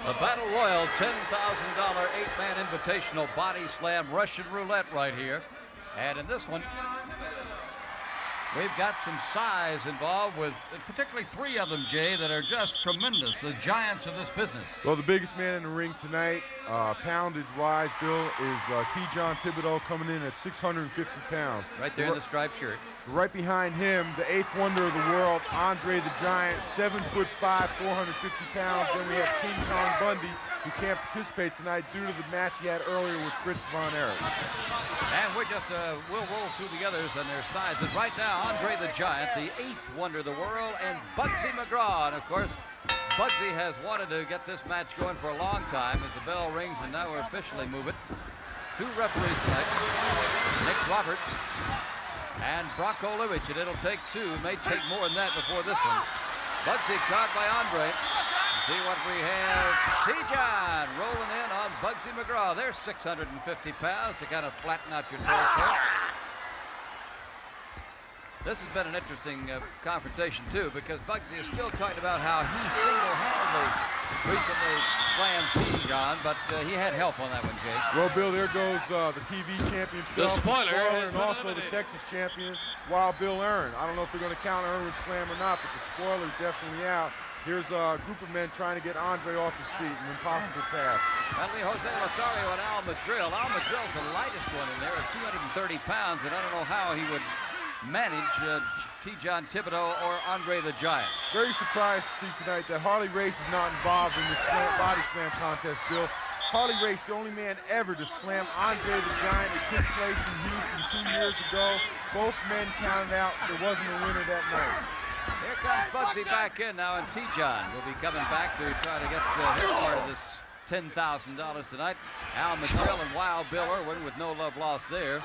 The Battle Royal $10,000 8-man invitational body slam Russian roulette right here. And in this one, we've got some size involved with particularly three of them, Jay, that are just tremendous, the giants of this business. Well, the biggest man in the ring tonight, poundage-wise, Bill, is T. John Thibodeau coming in at 650 pounds. Right there in the striped shirt. Right behind him, the eighth wonder of the world, Andre the Giant, 7'5", 450 pounds. Then we have King Kong Bundy, who can't participate tonight due to the match he had earlier with Fritz von Erich. And we'll roll through the others and their sizes. Right now, Andre the Giant, the eighth wonder of the world, and Bugsy McGraw. And of course, Bugsy has wanted to get this match going for a long time as the bell rings, and now we're officially moving. Two referees tonight, Nick Roberts and Brock Olewicz, and it'll take two, may take more than that before this one. Bugsy caught by Andre. See what we have. T-John rolling in on Bugsy McGraw. They're 650 pounds to kind of flatten out your torso. This has been an interesting confrontation, too, because Bugsy is still talking about how he single-handedly recently slammed T-John, but he had help on that one, Jay. Well, Bill, there goes the TV champion, The spoiler and also the Texas champion, Wild Bill Earn. I don't know if they're going to count Irwin's slam or not, but the spoiler's definitely out. Here's a group of men trying to get Andre off his feet, an impossible task. That'll be Jose Lothario and Al Madril. Al Madril's the lightest one in there at 230 pounds, and I don't know how he would manage T. John Thibodeau or Andre the Giant. Very surprised to see tonight that Harley Race is not involved in this body slam contest, Bill. Harley Race, the only man ever to slam Andre the Giant. It took place in Houston 2 years ago. Both men counted out. There wasn't a winner that night. Here comes Bugsy back in now, and T-John will be coming back to try to get his part of this $10,000 tonight. Al Madril and Wild Bill Irwin with no love lost there,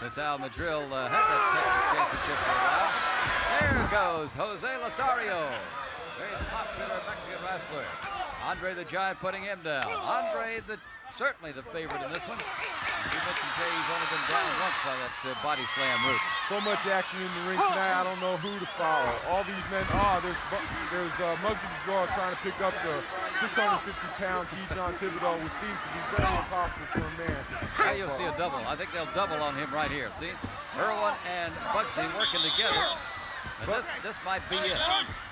since Al Madril had that Texas championship for a while. There goes Jose Lothario, very popular Mexican wrestler. Andre the Giant putting him down. Andre, certainly the favorite in this one. You mentioned Jay, he's only been down once by that body slam route. So much action in the ring tonight, I don't know who to follow. All these men, there's Bugsy McGraw trying to pick up the 650-pound T. John Thibodeau, which seems to be very impossible for a man. Now you'll see a double. I think they'll double on him right here. See? Irwin and Bugsy working together. And this might be it.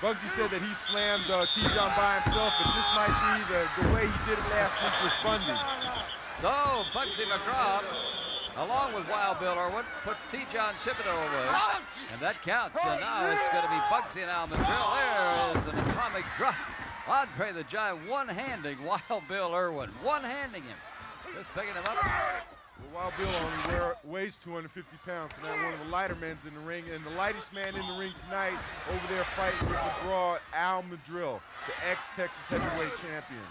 Bugsy said that he slammed T. John by himself, but this might be the way he did it last week with Bundy. So Bugsy McGraw, along with Wild Bill Irwin, puts T. John Thibodeau away, and that counts. And now it's going to be Bugsy and Al Madril. There is an atomic drop. Andre the Giant one-handing Wild Bill Irwin, one-handing him, just picking him up. Well, Wild Bill only weighs 250 pounds tonight, one of the lighter men in the ring, and the lightest man in the ring tonight over there fighting with McGraw, Al Madril, the ex-Texas heavyweight champion.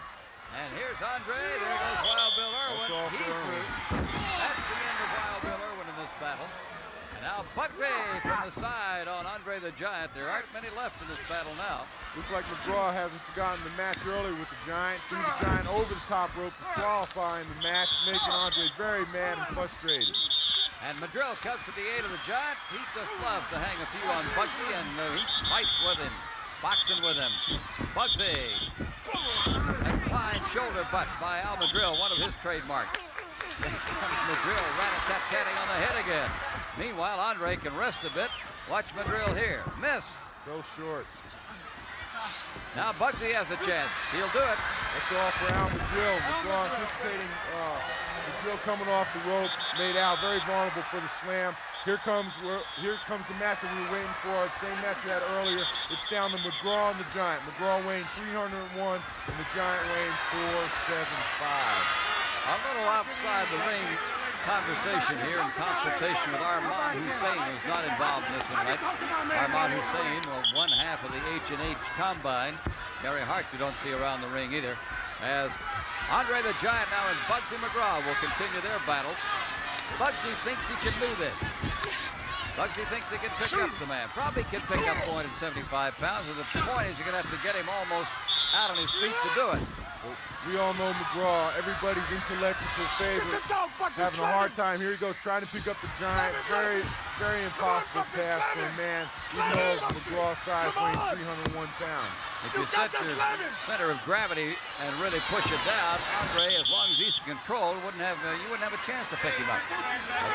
And here's Andre. There goes Wild Bill Irwin. He's through. That's the end of Wild Bill Irwin in this battle. And now Bugsy from the side on Andre the Giant. There aren't many left in this battle now. Looks like McGraw hasn't forgotten the match earlier with the Giant. Threw the Giant over the top rope, disqualifying the match, making Andre very mad and frustrated. And Madril comes to the aid of the Giant. He just loves to hang a few on Bugsy, and he fights with him, boxing with him. Bugsy. And flying shoulder butt by Al Madril, one of his trademarks. Then comes Madril, rat-a-tat-tatting on the head again. Meanwhile, Andre can rest a bit. Watch Madril here. Missed. Fell short. Now Bugsy has a chance. He'll do it. That's all for Al Madril. McGraw anticipating Madril coming off the rope. Made Al very vulnerable for the slam. Here comes the match that we were waiting for. The same match we had earlier. It's down to McGraw and the Giant. McGraw weighing 301 and the Giant weighing 475. A little outside the ring conversation here in consultation with Armand Hussein, who's not involved in this one tonight. Armand Hussein, one half of the H&H Combine. Gary Hart you don't see around the ring either. As Andre the Giant now and Bugsy McGraw will continue their battle. Bugsy thinks he can do this. Bugsy thinks he can pick up the man. Probably can pick up 475 pounds. And the point is you're going to have to get him almost out on his feet to do it. We all know McGraw, everybody's intellectual favorite, having a hard time. Here he goes, trying to pick up the Giant. Very, very impossible task for a man, even though it's McGraw's size, weighing 301 pounds. If you set your center of gravity and really push it down, Andre, as long as he's in control, you wouldn't have a chance to pick him up.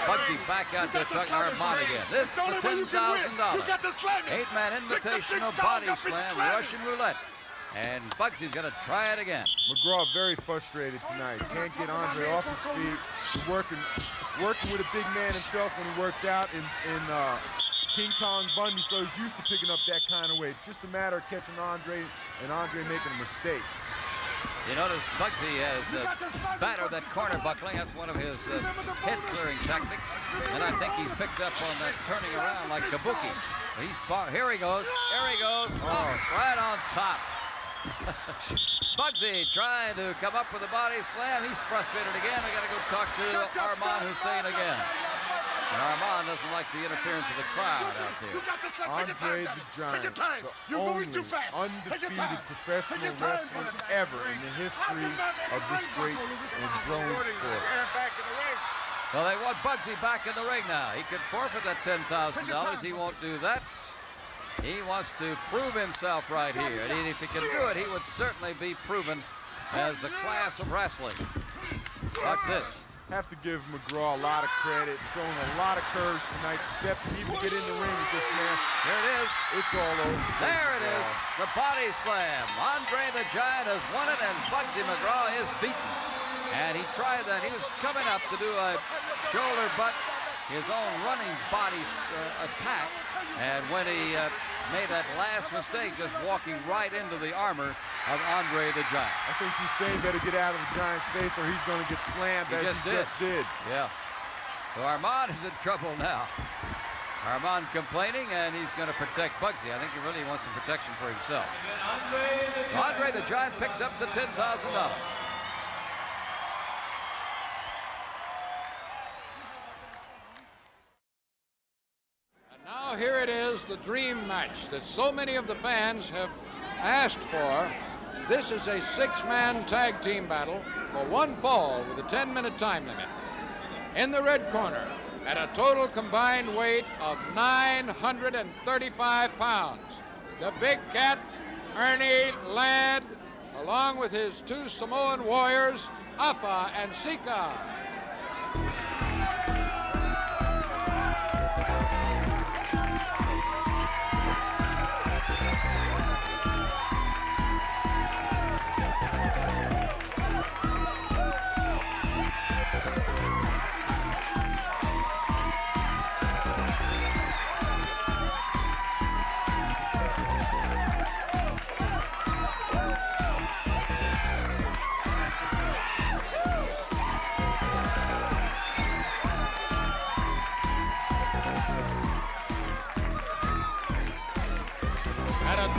Bugsy back out there talking to Armand again. This is the $10,000 8-man invitational body slam Russian roulette. And Bugsy's going to try it again. McGraw very frustrated tonight. Can't get Andre off his feet. He's working with a big man himself when he works out in King Kong Bundy, so he's used to picking up that kind of weight. It's just a matter of catching Andre and Andre making a mistake. You notice Bugsy has battered that corner buckling. That's one of his head-clearing tactics. And I think he's picked up on that turning around like Kabuki. Here he goes. There he goes. Oh, right on top. Bugsy trying to come up with a body slam. He's frustrated again. We got to go talk to Armand Hussein again. And Armand doesn't like the interference of the crowd out there. Andre the Giant, the only undefeated professional wrestler ever in the history of this great and growing sport. Well, they want Bugsy back in the ring now. He could forfeit that $10,000. He won't do that. He wants to prove himself right here. And if he can do it, he would certainly be proven as the class of wrestling. Watch this. Have to give McGraw a lot of credit, showing a lot of curves tonight. Step to even get in the ring with this man. There it is. It's all over. There it is. The body slam. Andre the Giant has won it, and Bugsy McGraw is beaten. And he tried that. He was coming up to do a shoulder butt, his own running body attack. And when he made that last mistake, just walking right into the armor of Andre the Giant. I think Hussein better get out of the Giant's face or he's going to get slammed as he just did. Yeah. So Armand is in trouble now. Armand complaining, and he's going to protect Bugsy. I think he really wants some protection for himself. Andre the Giant picks up the $10,000. Now here it is, the dream match that so many of the fans have asked for. This is a 6-man tag team battle for one fall with a 10-minute time limit. In the red corner, at a total combined weight of 935 pounds, the big cat, Ernie Ladd, along with his 2 Samoan warriors, Appa and Sika.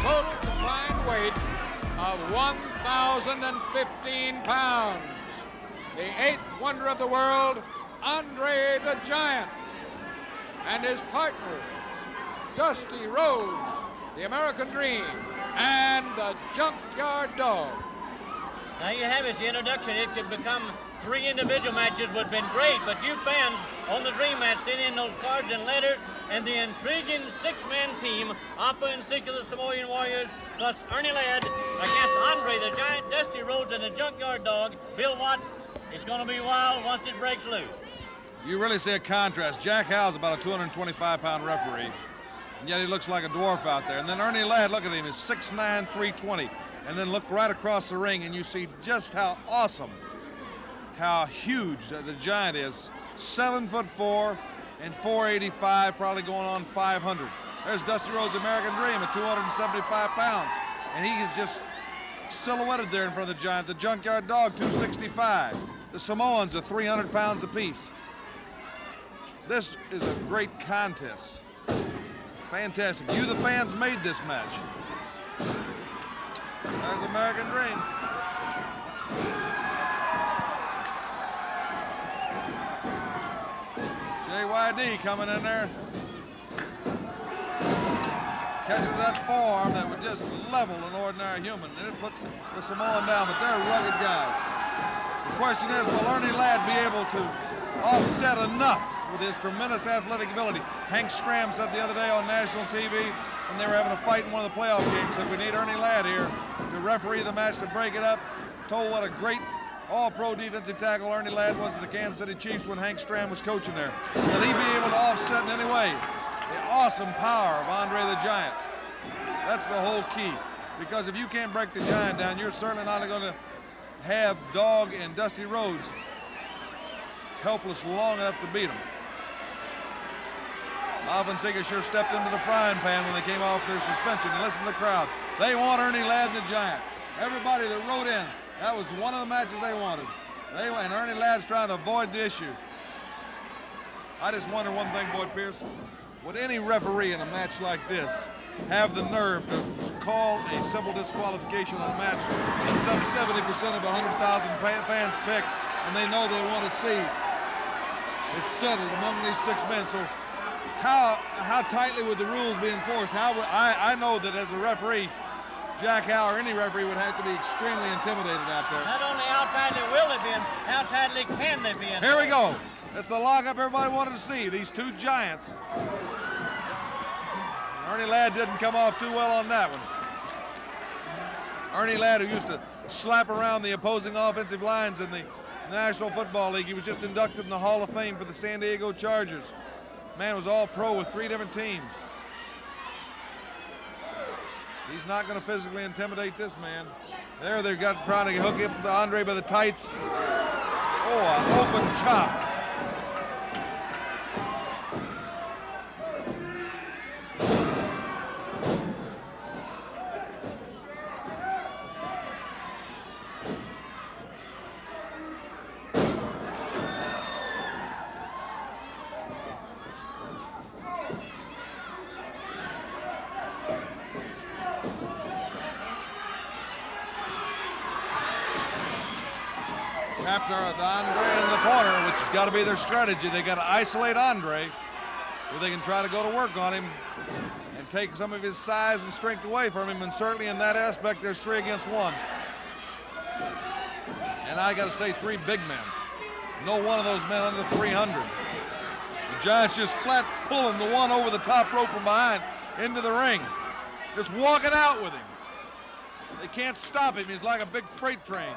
Total combined weight of 1,015 pounds. The 8th wonder of the world, Andre the Giant, and his partner, Dusty Rhodes, the American Dream, and the Junkyard Dog. Now you have it, the introduction. It could become 3 individual matches would have been great, but you fans on the Dream Match sent in those cards and letters, and the intriguing 6-man team, Appa and Sika, the Samoan Warriors, plus Ernie Ladd against Andre the Giant, Dusty Rhodes, and the Junkyard Dog, Bill Watts. It's going to be wild once it breaks loose. You really see a contrast. Jack Howell's about a 225-pound referee, and yet he looks like a dwarf out there. And then Ernie Ladd, look at him, is 6'9", 320. And then look right across the ring, and you see just how awesome, how huge the Giant is. 7'4" and 485, probably going on 500. There's Dusty Rhodes' American Dream at 275 pounds. And he is just silhouetted there in front of the Giant. The Junkyard Dog, 265. The Samoans are 300 pounds apiece. This is a great contest. Fantastic. You, the fans, made this match. There's American Dream. JYD coming in there. Catches that forearm that would just level an ordinary human, and it puts the Samoan down, but they're rugged guys. The question is, will Ernie Ladd be able to offset enough with his tremendous athletic ability? Hank Stram said the other day on national TV when they were having a fight in one of the playoff games, said we need Ernie Ladd here to referee the match, to break it up. Told what a great all-pro defensive tackle Ernie Ladd was at the Kansas City Chiefs when Hank Stram was coaching there. Will he be able to offset in any way the awesome power of Andre the Giant? That's the whole key, because if you can't break the Giant down, you're certainly not going to have Dog and Dusty Rhodes helpless long enough to beat him. Alfonseca sure stepped into the frying pan when they came off their suspension. And listen to the crowd. They want Ernie Ladd and the Giant. Everybody that wrote in, that was one of the matches they wanted. And Ernie Ladd's trying to avoid the issue. I just wonder one thing, Boyd Pierce. Would any referee in a match like this have the nerve to call a simple disqualification on a match that some 70% of 100,000 fans pick, and they know they want to see it settled among these 6 men? So how tightly would the rules be enforced? I know that as a referee, Jack Howe or any referee would have to be extremely intimidated out there. Not only how tightly will they be, how tightly can they be? Here we go. It's the lockup everybody wanted to see. These two giants. Ernie Ladd didn't come off too well on that one. Ernie Ladd, who used to slap around the opposing offensive lines in the National Football League, he was just inducted in the Hall of Fame for the San Diego Chargers. Man was all pro with 3 different teams. He's not going to physically intimidate this man. There they've got trying to hook up the Andre by the tights. Oh, an open chop. Chapter the Andre in the corner, which has got to be their strategy. They got to isolate Andre, where they can try to go to work on him and take some of his size and strength away from him. And certainly in that aspect, there's 3 against 1. And I got to say, 3 big men. No one of those men under 300. The Giants just flat pulling the one over the top rope from behind into the ring, just walking out with him. They can't stop him. He's like a big freight train.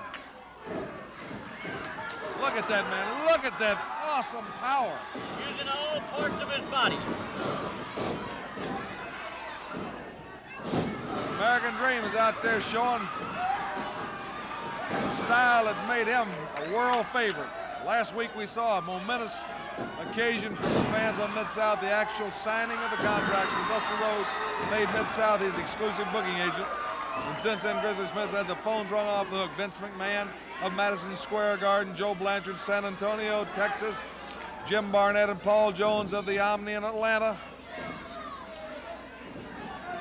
Look at that man. Look at that awesome power. Using all parts of his body. American Dream is out there showing the style that made him a world favorite. Last week we saw a momentous occasion from the fans on Mid-South, the actual signing of the contracts when Dusty Rhodes made Mid-South his exclusive booking agent. And since then, Grizzly Smith had the phones rung off the hook. Vince McMahon of Madison Square Garden, Joe Blanchard, San Antonio, Texas, Jim Barnett and Paul Jones of the Omni in Atlanta,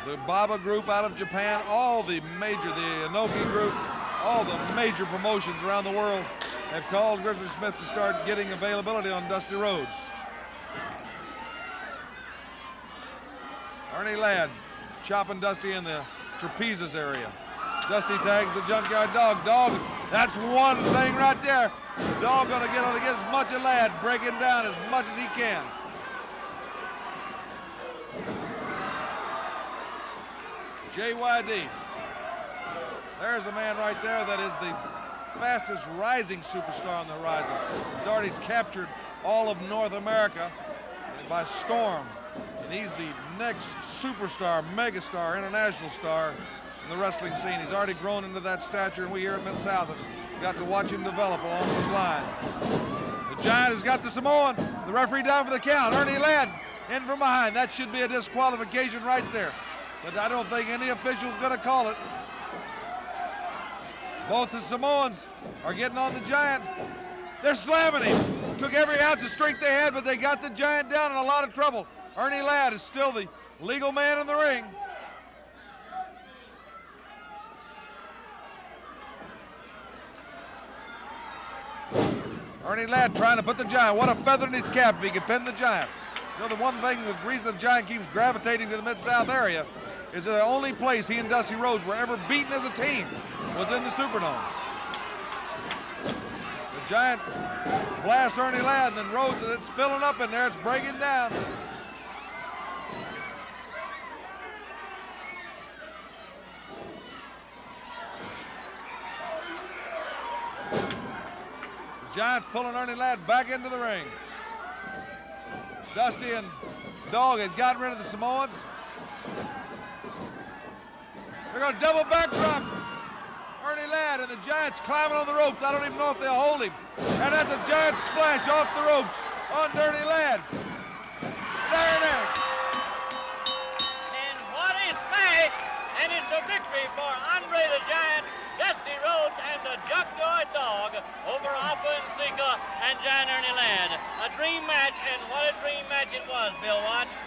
the Baba Group out of Japan, all the major, the Inoki Group, all the major promotions around the world have called Grizzly Smith to start getting availability on Dusty Rhodes. Ernie Ladd chopping Dusty in the trapezes area. Dusty tags the Junkyard Dog. Dog, that's one thing right there. Dog gonna get on to get as much of Ladd, breaking down as much as he can. JYD. There's a man right there that is the fastest rising superstar on the horizon. He's already captured all of North America by storm. And he's the next superstar, megastar, international star in the wrestling scene. He's already grown into that stature, and we here at Mid-South have got to watch him develop along those lines. The Giant has got the Samoan. The referee down for the count. Ernie Ladd in from behind. That should be a disqualification right there. But I don't think any official's going to call it. Both the Samoans are getting on the Giant. They're slamming him. Took every ounce of strength they had, but they got the Giant down in a lot of trouble. Ernie Ladd is still the legal man in the ring. Ernie Ladd trying to put the Giant. What a feather in his cap if he could pin the Giant. You know, the one thing, the reason the Giant keeps gravitating to the Mid-South area is the only place he and Dusty Rhodes were ever beaten as a team was in the Superdome. The Giant blasts Ernie Ladd, and then Rhodes, and it's filling up in there. It's breaking down. The Giant's pulling Ernie Ladd back into the ring. Dusty and Dog had gotten rid of the Samoans. They're going to double backdrop Ernie Ladd, and the Giant's climbing on the ropes. I don't even know if they'll hold him. And that's a giant splash off the ropes on Ernie Ladd. There it is. And what a smash! And it's a victory for Andre the Giant, Dusty Rhodes, and the Junkyard Dog over Afa and Sika and Giant Ernie Ladd. A dream match, and what a dream match it was, Bill Watts.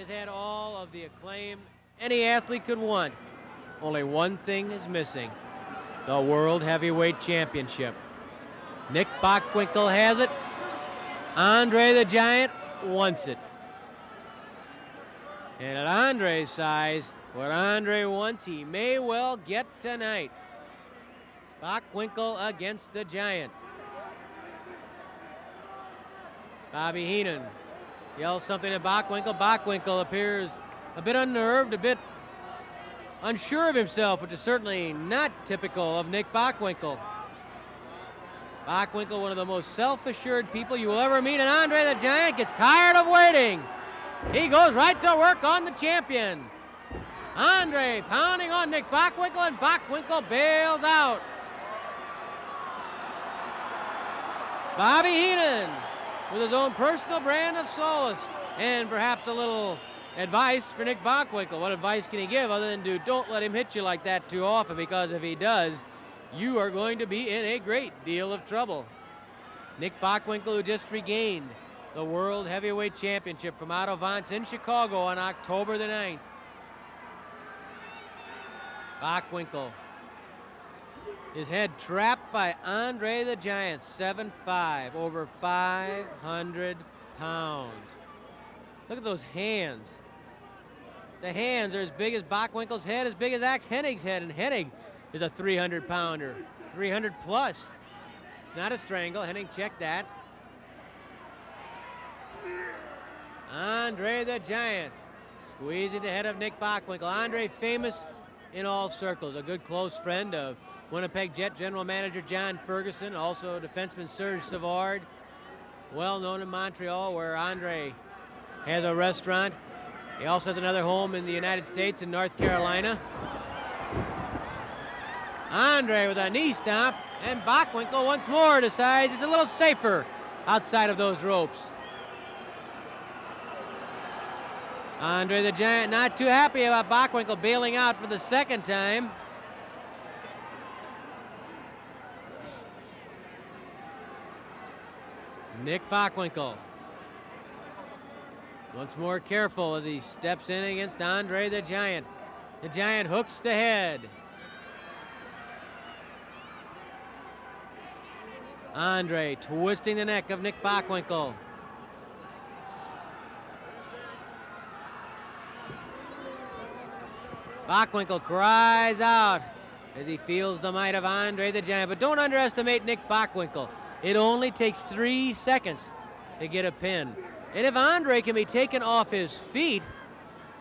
has had all of the acclaim any athlete could want. Only one thing is missing: the World Heavyweight Championship. Nick Bockwinkel has it. Andre the Giant wants it. And at Andre's size, what Andre wants, he may well get tonight. Bockwinkel against the Giant. Bobby Heenan yells something at Bockwinkel. Bockwinkel appears a bit unnerved, a bit unsure of himself, which is certainly not typical of Nick Bockwinkel. Bockwinkel, one of the most self-assured people you will ever meet, and Andre the Giant gets tired of waiting. He goes right to work on the champion. Andre pounding on Nick Bockwinkel, and Bockwinkel bails out. Bobby Heenan with his own personal brand of solace and perhaps a little advice for Nick Bockwinkel. What advice can he give other than don't let him hit you like that too often, because if he does, you are going to be in a great deal of trouble. Nick Bockwinkel, who just regained the World Heavyweight Championship from Otto Wanz in Chicago on October the 9th. Bockwinkel, his head trapped by Andre the Giant, 7'5", over 500 pounds. Look at those hands. The hands are as big as Bockwinkel's head, as big as Axe Hennig's head, and Hennig is a 300-pounder, 300 plus. It's not a strangle. Hennig checked that. Andre the Giant squeezing the head of Nick Bockwinkel. Andre, famous in all circles, a good close friend of Winnipeg Jet general manager John Ferguson, also defenseman Serge Savard, well known in Montreal, where Andre has a restaurant. He also has another home in the United States in North Carolina. Andre with a knee stomp, and Bockwinkel once more decides it's a little safer outside of those ropes. Andre the Giant not too happy about Bockwinkel bailing out for the second time. Nick Bockwinkel once more careful as he steps in against Andre the Giant. The Giant hooks the head. Andre twisting the neck of Nick Bockwinkel. Bockwinkel cries out as he feels the might of Andre the Giant. But don't underestimate Nick Bockwinkel. It only takes 3 seconds to get a pin. And if Andre can be taken off his feet,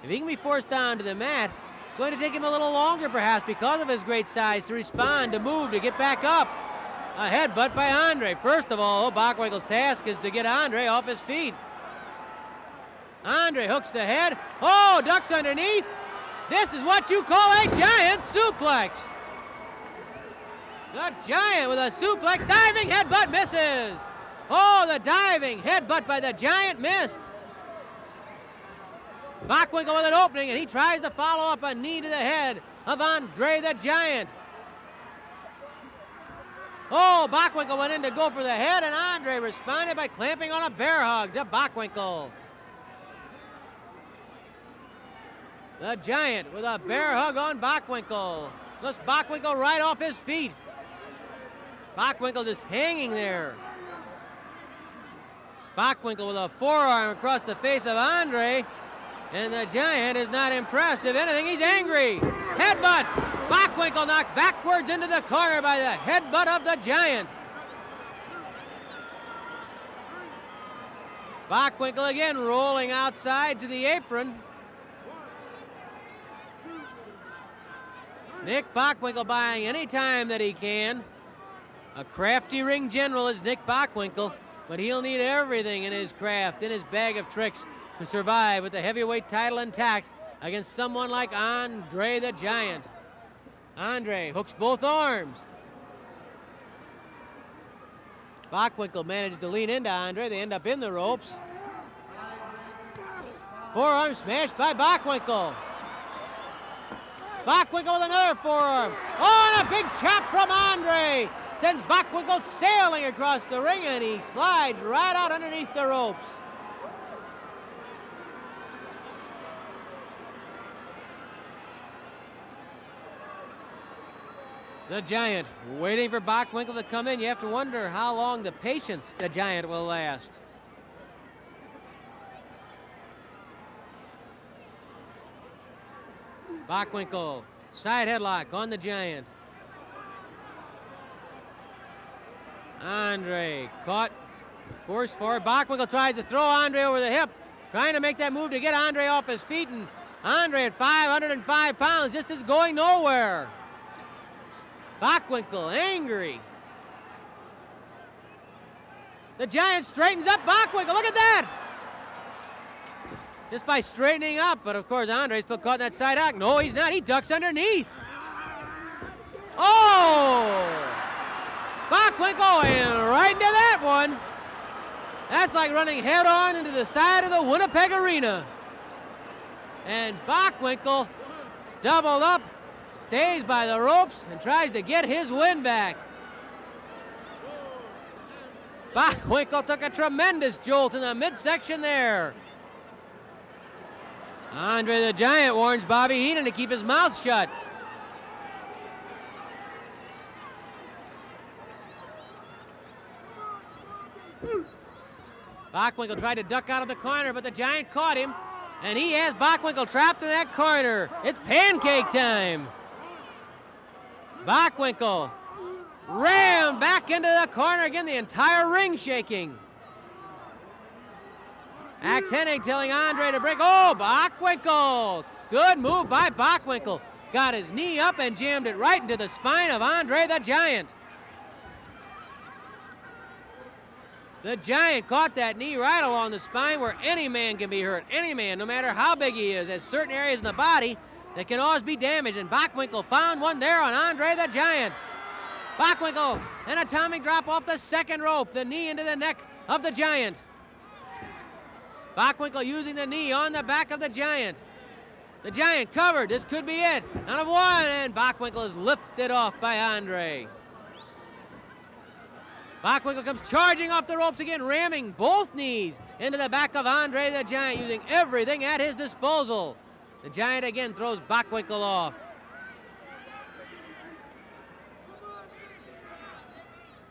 if he can be forced down to the mat, it's going to take him a little longer perhaps because of his great size to respond, to move, to get back up. A headbutt by Andre. First of all, Bockwinkel's task is to get Andre off his feet. Andre hooks the head. Oh, ducks underneath. This is what you call a giant suplex. The Giant with a suplex, diving headbutt misses. Oh, the diving headbutt by the Giant missed. Bockwinkel with an opening, and he tries to follow up a knee to the head of Andre the Giant. Oh, Bockwinkel went in to go for the head, and Andre responded by clamping on a bear hug to Bockwinkel. The Giant with a bear hug on Bockwinkel. Lifts Bockwinkel right off his feet. Bockwinkel just hanging there. Bockwinkel with a forearm across the face of Andre. And the Giant is not impressed. If anything, he's angry. Headbutt. Bockwinkel knocked backwards into the corner by the headbutt of the Giant. Bockwinkel again rolling outside to the apron. Nick Bockwinkel buying any time that he can. A crafty ring general is Nick Bockwinkel, but he'll need everything in his craft, in his bag of tricks, to survive with the heavyweight title intact against someone like Andre the Giant. Andre hooks both arms. Bockwinkel manages to lean into Andre. They end up in the ropes. Forearm smashed by Bockwinkel. Bockwinkel with another forearm. Oh, and a big chop from Andre. Sends Bockwinkel sailing across the ring, and he slides right out underneath the ropes. The Giant waiting for Bockwinkel to come in. You have to wonder how long the patience the Giant will last. Bockwinkel, side headlock on the Giant. Andre caught, forced forward. Bockwinkel tries to throw Andre over the hip, trying to make that move to get Andre off his feet, and Andre at 505 pounds just is going nowhere. Bockwinkel angry. The Giant straightens up Bockwinkel. Look at that! Just by straightening up, but of course Andre's still caught in that side hook. No, he's not. He ducks underneath. Oh! Bockwinkel and right into that one. That's like running head on into the side of the Winnipeg Arena. And Bockwinkel doubled up, stays by the ropes, and tries to get his win back. Bockwinkel took a tremendous jolt in the midsection there. Andre the Giant warns Bobby Heenan to keep his mouth shut. Bockwinkel tried to duck out of the corner, but the Giant caught him, and he has Bockwinkel trapped in that corner. It's pancake time. Bockwinkel rammed back into the corner again, the entire ring shaking. Axe Hennig telling Andre to break. Oh, Bockwinkel! Good move by Bockwinkel. Got his knee up and jammed it right into the spine of Andre the Giant. The Giant caught that knee right along the spine where any man can be hurt. Any man, no matter how big he is. There's certain areas in the body that can always be damaged, and Bockwinkel found one there on Andre the Giant. Bockwinkel, an atomic drop off the second rope, the knee into the neck of the Giant. Bockwinkel using the knee on the back of the Giant. The Giant covered, this could be it. None of one, and Bockwinkel is lifted off by Andre. Bockwinkel comes charging off the ropes again, ramming both knees into the back of Andre the Giant, using everything at his disposal. The Giant again throws Bockwinkel off.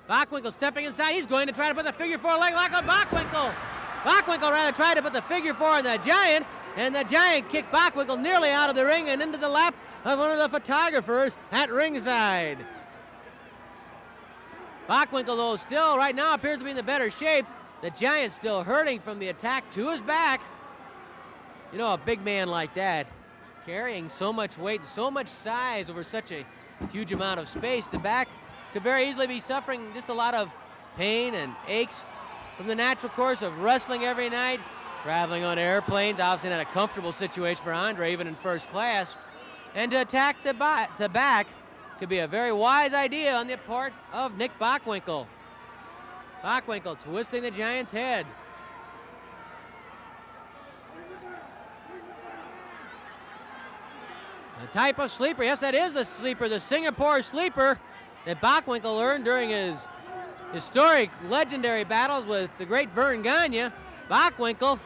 Bockwinkel stepping inside. He's going to try to put the figure four leg lock on Bockwinkel. Bockwinkel rather tried to put the figure four on the Giant, and the Giant kicked Bockwinkel nearly out of the ring and into the lap of one of the photographers at ringside. Bockwinkel, though, still right now appears to be in the better shape. The Giant still hurting from the attack to his back. You know, a big man like that, carrying so much weight and so much size over such a huge amount of space, the back could very easily be suffering just a lot of pain and aches from the natural course of wrestling every night, traveling on airplanes, obviously not a comfortable situation for Andre, even in first class. And to attack the back could be a very wise idea on the part of Nick Bockwinkel. Bockwinkel twisting the Giant's head. A type of sleeper, yes, that is the sleeper, the Singapore sleeper that Bockwinkel earned during his historic, legendary battles with the great Vern Gagne. Bockwinkel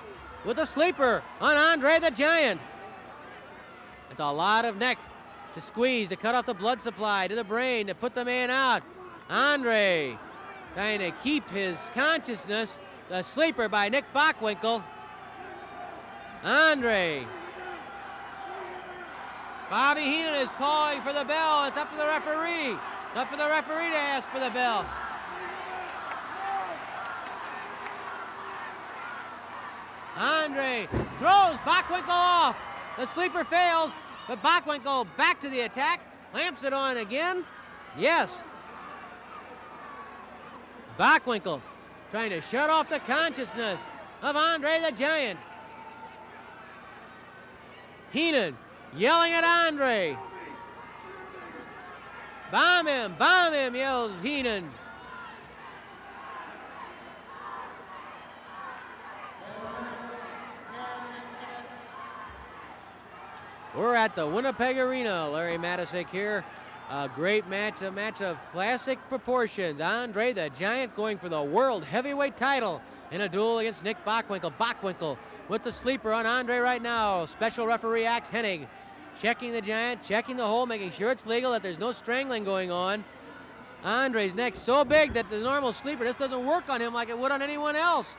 with a sleeper on Andre the Giant. It's a lot of neck to squeeze, to cut off the blood supply to the brain, to put the man out. Andre trying to keep his consciousness. The sleeper by Nick Bockwinkel. Andre. Bobby Heenan is calling for the bell. It's up to the referee. It's up for the referee to ask for the bell. Andre throws Bockwinkel off. The sleeper fails, but Bockwinkel back to the attack. Clamps it on again. Yes. Bockwinkel trying to shut off the consciousness of Andre the Giant. Heenan yelling at Andre. Bomb him, yells Heenan. We're at the Winnipeg Arena. Larry Matysek here. A great match, a match of classic proportions. Andre the Giant going for the World Heavyweight title in a duel against Nick Bockwinkel. Bockwinkel with the sleeper on Andre right now. Special referee Axe Hennig checking the Giant, checking the hold, making sure it's legal, that there's no strangling going on. Andre's neck's so big that the normal sleeper just doesn't work on him like it would on anyone else.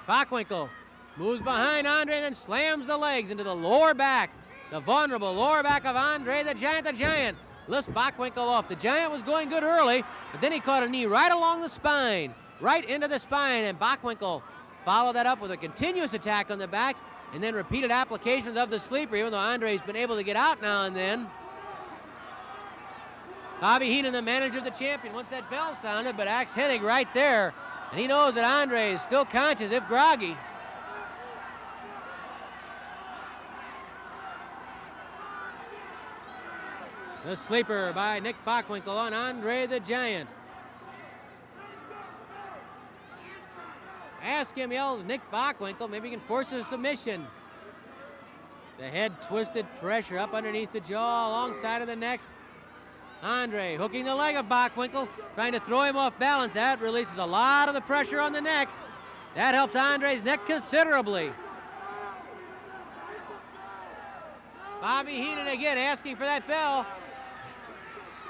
Bockwinkel moves behind Andre and then slams the legs into the lower back. The vulnerable lower back of Andre the Giant. The Giant lifts Bockwinkel off. The Giant was going good early, but then he caught a knee right along the spine, right into the spine, and Bockwinkel followed that up with a continuous attack on the back and then repeated applications of the sleeper, even though Andre's been able to get out now and then. Bobby Heenan, the manager of the champion, once that bell sounded, but Axe Hennig right there, and he knows that Andre is still conscious, if groggy. The sleeper by Nick Bockwinkel on Andre the Giant. Ask him, yells Nick Bockwinkel. Maybe he can force a submission. The head twisted pressure up underneath the jaw, alongside of the neck. Andre hooking the leg of Bockwinkel, trying to throw him off balance. That releases a lot of the pressure on the neck. That helps Andre's neck considerably. Bobby Heenan again asking for that bell.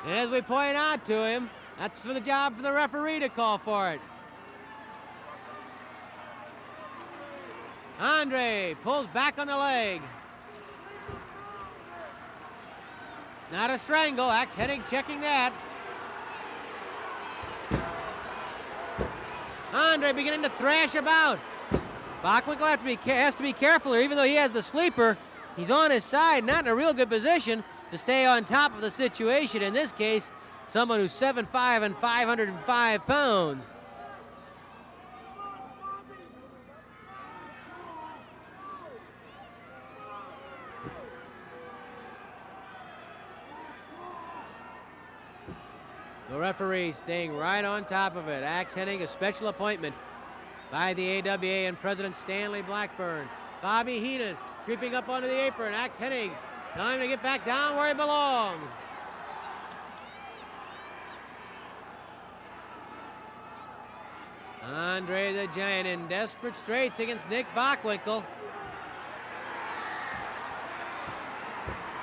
And as we point out to him, that's for the job for the referee to call for it. Andre pulls back on the leg. It's not a strangle. Axe Hennig checking that. Andre beginning to thrash about. Bockwinkel has to be careful, even though he has the sleeper. He's on his side, not in a real good position to stay on top of the situation. In this case, someone who's 7'5" and 505 pounds. The referee staying right on top of it. Axe Hennig, a special appointment by the AWA and President Stanley Blackburn. Bobby Heenan creeping up onto the apron. Axe Hennig, time to get back down where he belongs. Andre the Giant in desperate straits against Nick Bockwinkel.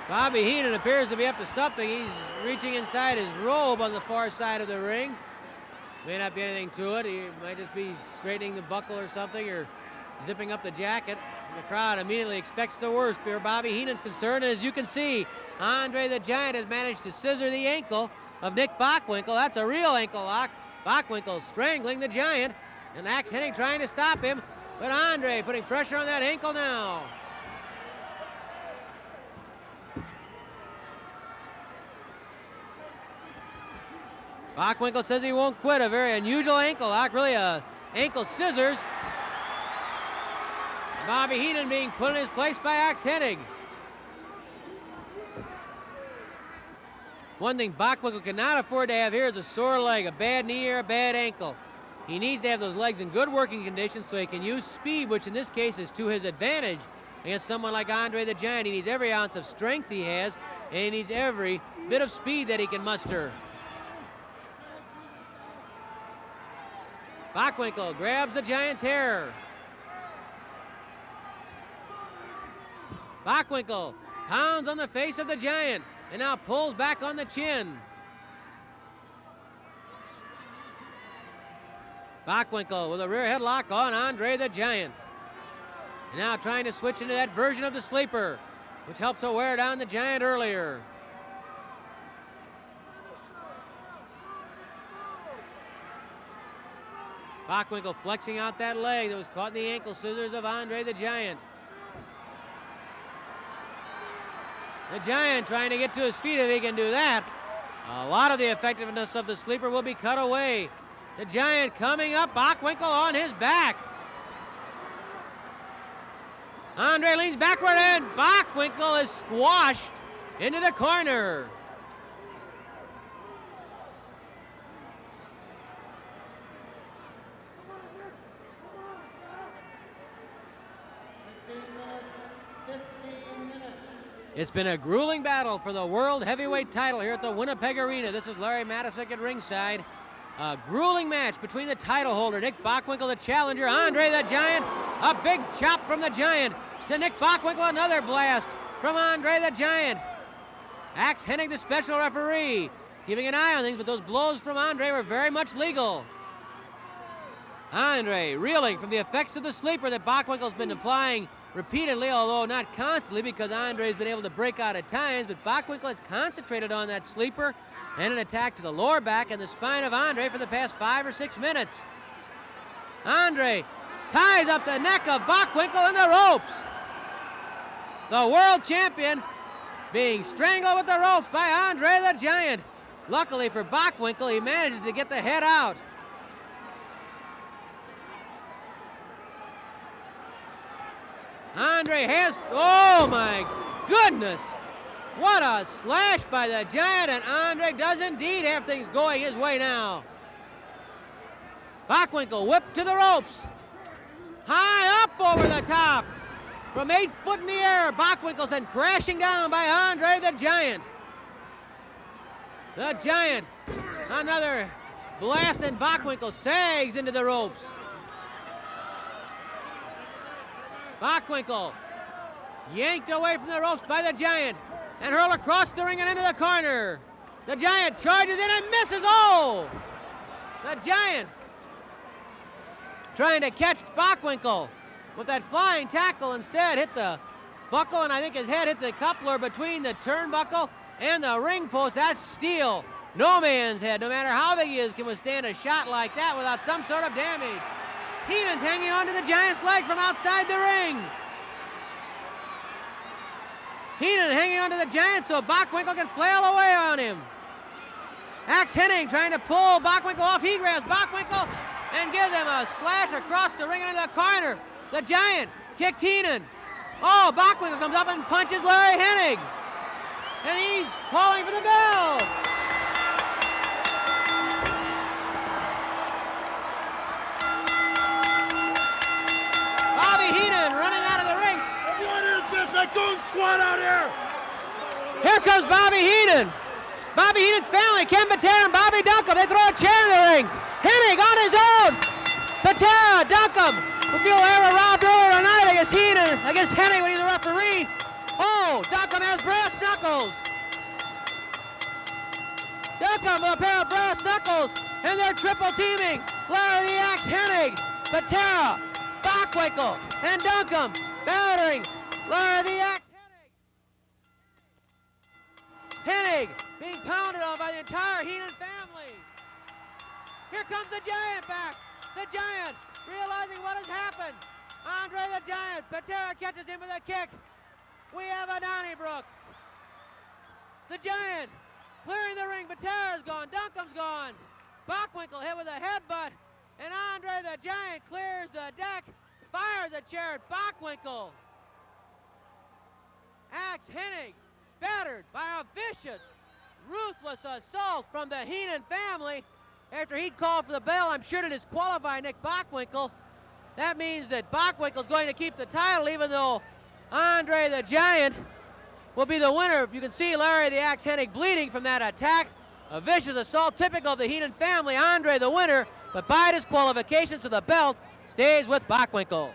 Bobby Heenan appears to be up to something. He's reaching inside his robe on the far side of the ring. May not be anything to it. He might just be straightening the buckle or something, or zipping up the jacket. The crowd immediately expects the worst where Bobby Heenan's concerned. And as you can see, Andre the Giant has managed to scissor the ankle of Nick Bockwinkel. That's a real ankle lock. Bockwinkel strangling the Giant, and Axe Hennig trying to stop him. But Andre putting pressure on that ankle now. Bockwinkel says he won't quit. A very unusual ankle lock, really a ankle scissors. Bobby Heenan being put in his place by Axe Hennig. One thing Bockwinkel cannot afford to have here is a sore leg, a bad knee or a bad ankle. He needs to have those legs in good working condition so he can use speed, which in this case is to his advantage against someone like Andre the Giant. He needs every ounce of strength he has, and he needs every bit of speed that he can muster. Bockwinkel grabs the Giant's hair. Bockwinkel pounds on the face of the Giant and now pulls back on the chin. Bockwinkel with a rear headlock on Andre the Giant. And now trying to switch into that version of the sleeper, which helped to wear down the Giant earlier. Bockwinkel flexing out that leg that was caught in the ankle scissors of Andre the Giant. The Giant trying to get to his feet. If he can do that, a lot of the effectiveness of the sleeper will be cut away. The Giant coming up, Bockwinkel on his back. Andre leans backward and Bockwinkel is squashed into the corner. It's been a grueling battle for the World Heavyweight title here at the Winnipeg Arena. This is Larry Matysek at ringside. A grueling match between the title holder, Nick Bockwinkel, the challenger, Andre the Giant. A big chop from the Giant to Nick Bockwinkel, another blast from Andre the Giant. Axe Hennig, the special referee, keeping an eye on things, but those blows from Andre were very much legal. Andre reeling from the effects of the sleeper that Bockwinkel's been applying repeatedly, although not constantly, because Andre's been able to break out at times, but Bockwinkel has concentrated on that sleeper and an attack to the lower back and the spine of Andre for the past 5 or 6 minutes. Andre ties up the neck of Bockwinkel in the ropes. The world champion being strangled with the ropes by Andre the Giant. Luckily for Bockwinkel, he manages to get the head out. Andre has, oh my goodness, what a slash by the Giant, and Andre does indeed have things going his way now. Bockwinkel whipped to the ropes, high up over the top. From 8 foot in the air, Bockwinkel sent crashing down by Andre the Giant. The Giant, another blast, and Bockwinkel sags into the ropes. Bockwinkel yanked away from the ropes by the Giant and hurled across the ring and into the corner. The Giant charges in and misses. Oh! The Giant trying to catch Bockwinkel with that flying tackle, instead hit the buckle, and I think his head hit the coupler between the turnbuckle and the ring post. That's steel. No man's head, no matter how big he is, can withstand a shot like that without some sort of damage. Heenan's hanging onto the Giant's leg from outside the ring. Heenan hanging onto the Giant so Bockwinkel can flail away on him. Axe Hennig trying to pull Bockwinkel off. He grabs Bockwinkel and gives him a slash across the ring and into the corner. The Giant kicked Heenan. Oh, Bockwinkel comes up and punches Larry Hennig. And he's calling for the bell. Bobby Heenan running out of the ring. What is this? A goon squad out here! Here comes Bobby Heenan. Bobby Heenan's family, Ken Patera and Bobby Duncombe. They throw a chair in the ring. Hennig on his own. Patera, Duncombe, who feel they were robbed earlier tonight against Heenan, against Hennig when he's a referee. Oh, Duncombe has brass knuckles. Duncombe with a pair of brass knuckles, and they're triple teaming. Larry the Axe Hennig, Patera, Bockwinkel, and Duncombe battering Larry the Axe Hennig. Hennig being pounded on by the entire Heenan family. Here comes the Giant back. The Giant realizing what has happened. Andre the Giant, Patera catches him with a kick. We have a Donnybrook. The Giant clearing the ring. Patera's gone. Duncombe's gone. Bockwinkel hit with a headbutt. And Andre the Giant clears the deck. Fires a chair at Bockwinkel. Axe Hennig battered by a vicious, ruthless assault from the Heenan family. After he'd called for the bell, I'm sure to disqualify Nick Bockwinkel. That means that Bockwinkel's going to keep the title, even though Andre the Giant will be the winner. You can see Larry the Axe Hennig bleeding from that attack. A vicious assault typical of the Heenan family. Andre the winner, but by disqualification, so the belt stays with Bockwinkel.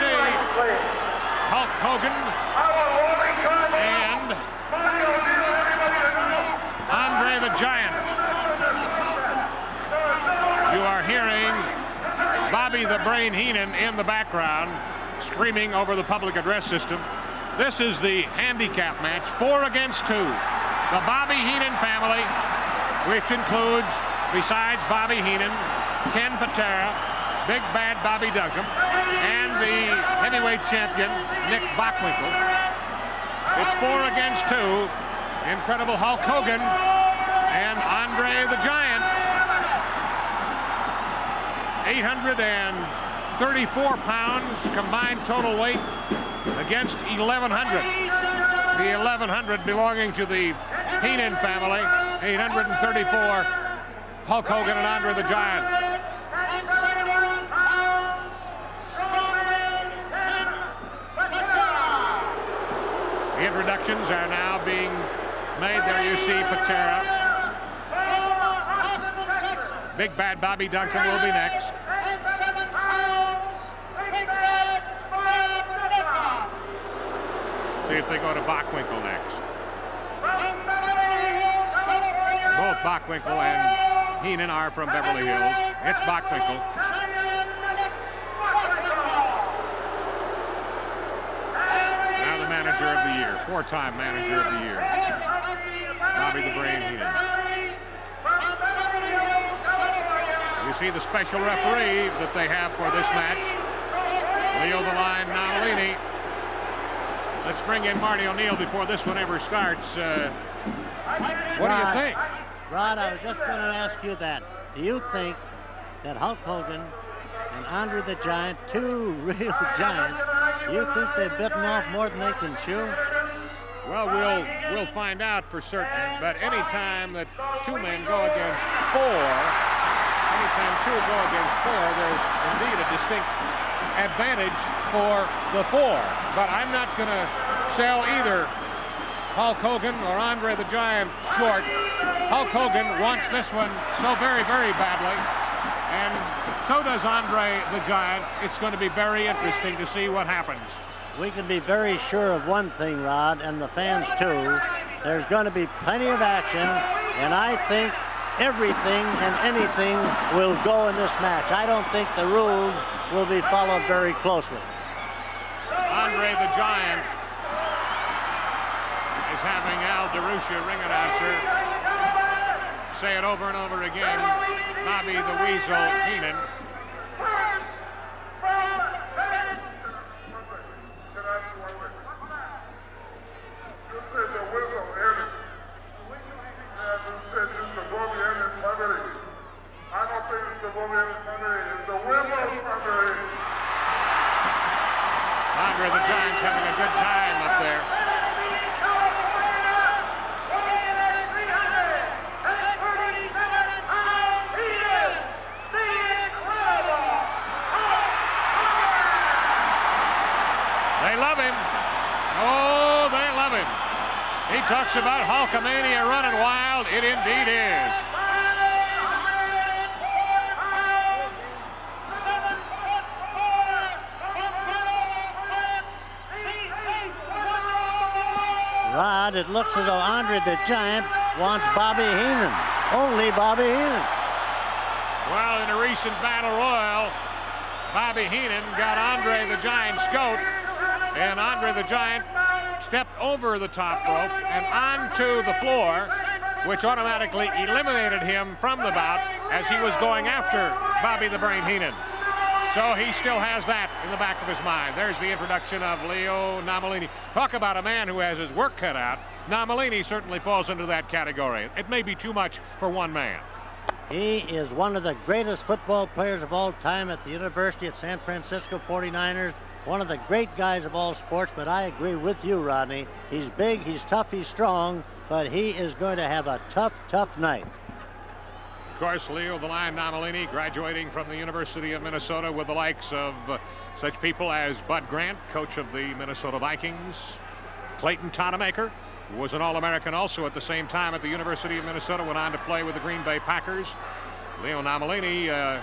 see Hulk Hogan and Andre the Giant. You are hearing Bobby the Brain Heenan in the background screaming over the public address system. This is the handicap match, 4 against 2. The Bobby Heenan family, which includes, besides Bobby Heenan, Ken Patera, Big Bad Bobby Duncum, and the heavyweight champion, Nick Bockwinkel. It's 4 against 2. Incredible Hulk Hogan and Andre the Giant. 834 pounds combined total weight against 1,100. The 1,100 belonging to the Heenan family. 834, Hulk Hogan and Andre the Giant. The introductions are now being made. There you see Patera. Big Bad Bobby Duncum will be next. See if they go to Bockwinkel next. Both Bockwinkel and Heenan are from Beverly Hills. It's Bockwinkel. Now the manager of the year, 4-time manager of the year, Bobby the Brain Heenan. You see the special referee that they have for this match, Leo the Lion Namalini. Let's bring in Marty O'Neill before this one ever starts. What do you think? Rod, I was just going to ask you that. Do you think that Hulk Hogan and Andre the Giant, 2 real giants, do you think they've bitten off more than they can chew? Well, we'll find out for certain. But anytime that 2 men go against 4, anytime 2 go against 4, there's indeed a distinct advantage for the 4. But I'm not going to sell either Hulk Hogan or Andre the Giant short. Hulk Hogan wants this one so very, very badly, and so does Andre the Giant. It's going to be very interesting to see what happens. We can be very sure of one thing, Rod, and the fans too. There's going to be plenty of action, and I think everything and anything will go in this match. I don't think the rules will be followed very closely. Andre the Giant is having Al DeRusha, ring announcer, say it over and over again. Bobby the Weasel Heenan. Andre the Giant's having a good time up there. They love him. Oh, they love him. He talks about Hulkamania running wild. It indeed is. Rod, it looks as though Andre the Giant wants Bobby Heenan. Only Bobby Heenan. Well, in a recent battle royal, Bobby Heenan got Andre the Giant's coat, and Andre the Giant stepped over the top rope and onto the floor, which automatically eliminated him from the bout as he was going after Bobby the Brain Heenan. So he still has that in the back of his mind. There's the introduction of Leo Namalini. Talk about a man who has his work cut out. Namalini certainly falls into that category. It may be too much for one man. He is one of the greatest football players of all time at the University at San Francisco 49ers. One of the great guys of all sports, but I agree with you, Rodney. He's big, he's tough, he's strong, but he is going to have a tough, tough night. Of course, Leo the Lion Namalini graduating from the University of Minnesota with the likes of such people as Bud Grant, coach of the Minnesota Vikings, Clayton Tonnemaker, who was an All-American also at the same time at the University of Minnesota, went on to play with the Green Bay Packers. Leo Namalini,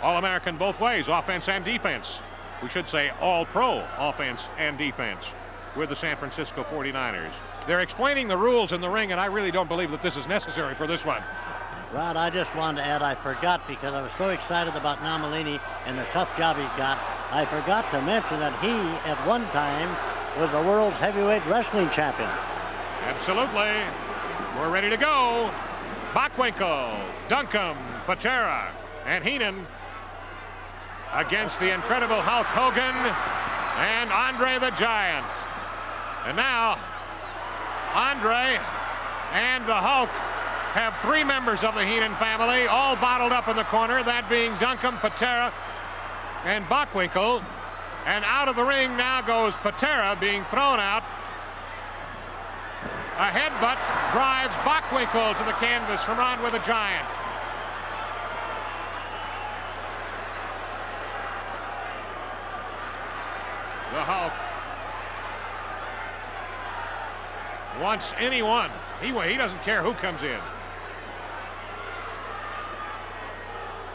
All-American both ways, offense and defense. we should say all-pro offense and defense with the San Francisco 49ers. They're explaining the rules in the ring, and I really don't believe that this is necessary for this one. Rod, I just wanted to add, I forgot because I was so excited about Namalini and the tough job he's got. I forgot to mention that he, at one time, was the world's heavyweight wrestling champion. Absolutely. We're ready to go. Bockwinkel, Duncombe, Patera, and Heenan against the incredible Hulk Hogan and Andre the Giant. And now, Andre and the Hulk have 3 members of the Heenan family, all bottled up in the corner, that being Duncombe, Patera, and Bockwinkel. And out of the ring now goes Patera, being thrown out. A headbutt drives Bockwinkel to the canvas from Andre the Giant. The Hulk wants anyone. He doesn't care who comes in.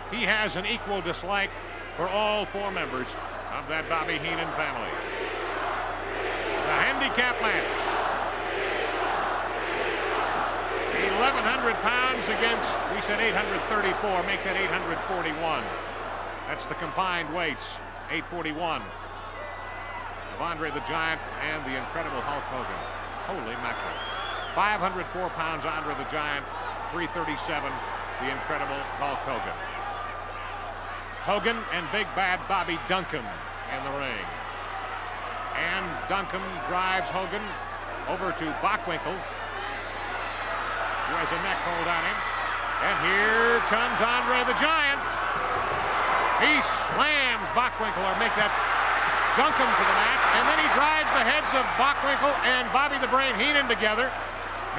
He has an equal dislike for all 4 members of that Bobby Heenan family. The handicap match. 1,100 pounds against, we said 834, make that 841. That's the combined weights, 841. Of Andre the Giant and the incredible Hulk Hogan. Holy mackerel. 504 pounds Andre the Giant, 337 the incredible Hulk Hogan. Hogan and Big Bad Bobby Duncombe in the ring. And Duncombe drives Hogan over to Bockwinkel, who has a neck hold on him. And here comes Andre the Giant. He slams Bockwinkel, or make that Duncombe to the mat, and then he drives the heads of Bockwinkel and Bobby the Brain Heenan together.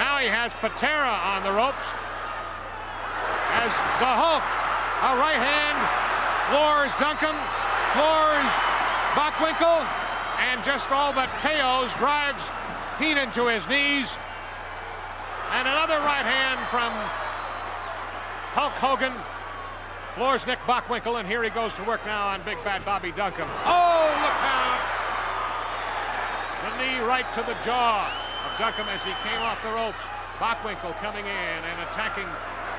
Now he has Patera on the ropes as the Hulk, a right hand, floors Duncombe, floors Bockwinkel, and just all but KOs, drives Heenan to his knees. And another right hand from Hulk Hogan floors Nick Bockwinkel, and here he goes to work now on Big Bad Bobby Duncombe. Oh, look out! The knee right to the jaw of Duncombe as he came off the ropes. Bockwinkel coming in and attacking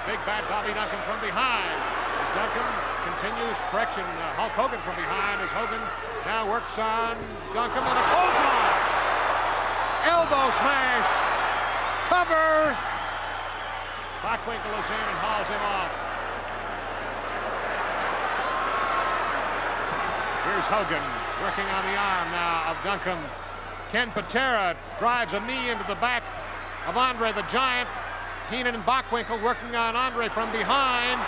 Big Bad Bobby Duncombe from behind. As Duncombe continues, correction, Hulk Hogan from behind as Hogan now works on Duncombe, and a clothesline. Elbow smash. Cover. Bockwinkel is in and hauls him off. Here's Hogan working on the arm now of Duncombe. Ken Patera drives a knee into the back of Andre the Giant. Heenan and Bockwinkel working on Andre from behind.